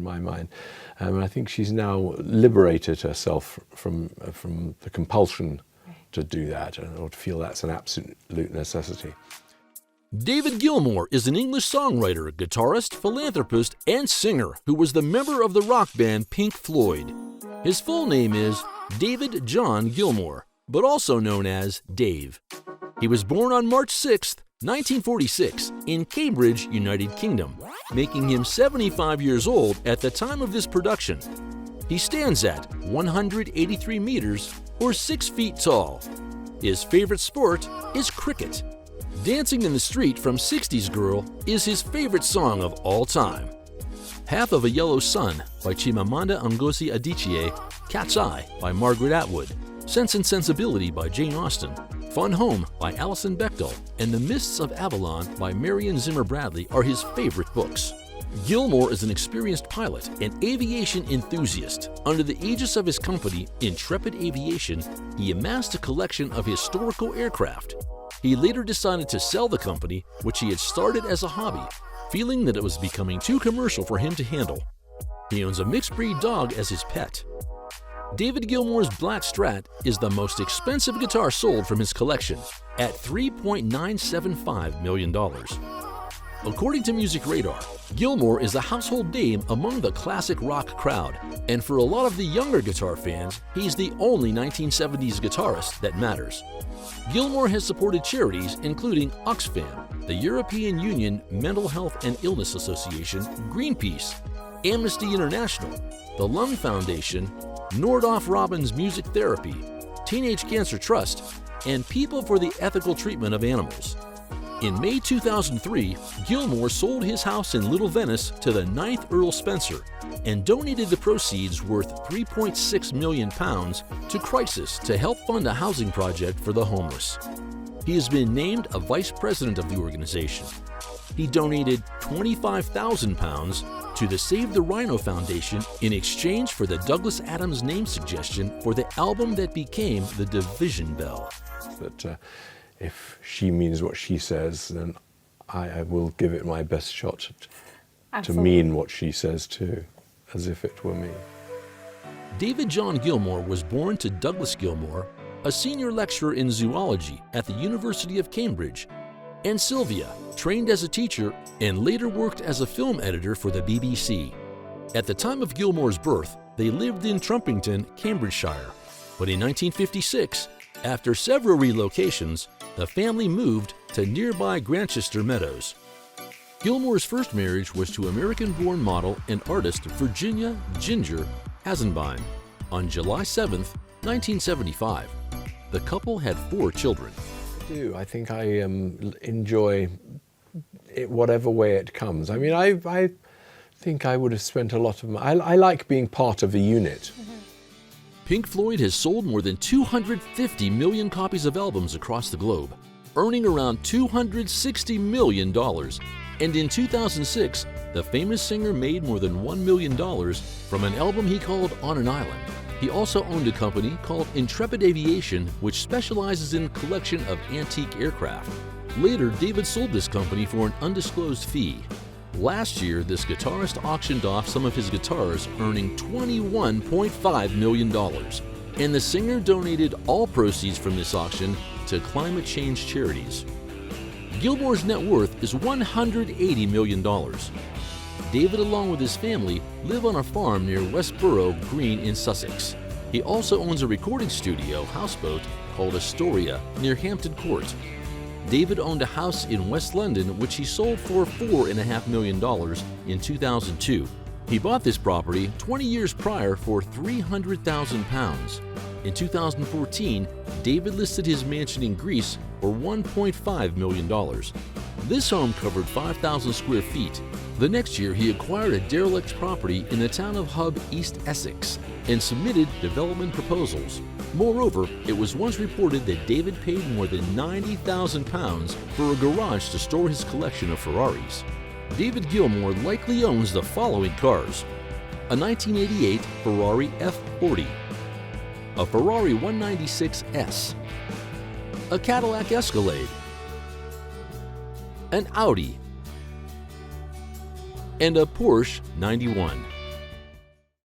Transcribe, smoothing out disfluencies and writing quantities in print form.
in my mind. And I think she's now liberated herself from the compulsion to do that, or to feel that's an absolute necessity. David Gilmour is an English songwriter, guitarist, philanthropist, and singer who was the member of the rock band Pink Floyd. His full name is David John Gilmour, but also known as Dave. He was born on March 6, 1946, in Cambridge, United Kingdom, making him 75 years old at the time of this production. He stands at 183 meters, or 6 feet tall. His favorite sport is cricket. Dancing in the Street from 60s Girl is his favorite song of all time. Half of a Yellow Sun by Chimamanda Ngozi Adichie, Cat's Eye by Margaret Atwood, Sense and Sensibility by Jane Austen, Fun Home by Alison Bechdel, and The Mists of Avalon by Marion Zimmer Bradley are his favorite books. Gilmour is an experienced pilot and aviation enthusiast. Under the aegis of his company, Intrepid Aviation, he amassed a collection of historical aircraft. He later decided to sell the company, which he had started as a hobby, feeling that it was becoming too commercial for him to handle. He owns a mixed-breed dog as his pet. David Gilmour's Black Strat is the most expensive guitar sold from his collection, at $3.975 million. According to Music Radar, Gilmour is a household name among the classic rock crowd, and for a lot of the younger guitar fans, he's the only 1970s guitarist that matters. Gilmour has supported charities including Oxfam, the European Union Mental Health and Illness Association, Greenpeace, Amnesty International, the Lung Foundation, Nordhoff Robbins Music Therapy, Teenage Cancer Trust, and People for the Ethical Treatment of Animals. In May 2003, Gilmour sold his house in Little Venice to the 9th Earl Spencer and donated the proceeds worth £3.6 million to Crisis to help fund a housing project for the homeless. He has been named a vice president of the organization. He donated £25,000 to the Save the Rhino Foundation in exchange for the Douglas Adams name suggestion for the album that became the Division Bell. That if she means what she says, then I will give it my best shot to mean what she says too, as if it were me. David John Gilmour was born to Douglas Gilmour, a senior lecturer in zoology at the University of Cambridge, and Sylvia, trained as a teacher and later worked as a film editor for the BBC. At the time of Gilmour's birth, they lived in Trumpington, Cambridgeshire, but in 1956, after several relocations, the family moved to nearby Grantchester Meadows. Gilmour's first marriage was to American-born model and artist Virginia Ginger Hazenbein on July 7, 1975. The couple had 4 children. I do. I think I enjoy it whatever way it comes. I mean, I think I would have spent a lot of my... I like being part of a unit. Pink Floyd has sold more than 250 million copies of albums across the globe, earning around $260 million. And in 2006, the famous singer made more than $1 million from an album he called On an Island. He also owned a company called Intrepid Aviation, which specializes in collection of antique aircraft. Later, David sold this company for an undisclosed fee. Last year, this guitarist auctioned off some of his guitars, earning $21.5 million. And the singer donated all proceeds from this auction to climate change charities. Gilmour's net worth is $180 million. David, along with his family, live on a farm near Westborough Green in Sussex. He also owns a recording studio houseboat called Astoria near Hampton Court. David owned a house in West London which he sold for $4.5 million in 2002. He bought this property 20 years prior for £300,000. In 2014, David listed his mansion in Greece for $1.5 million. This home covered 5,000 square feet. The next year, he acquired a derelict property in the town of Hub, East Essex, and submitted development proposals. Moreover, it was once reported that David paid more than £90,000 for a garage to store his collection of Ferraris. David Gilmour likely owns the following cars: a 1988 Ferrari F40, a Ferrari 196S, a Cadillac Escalade, an Audi, and a Porsche 91.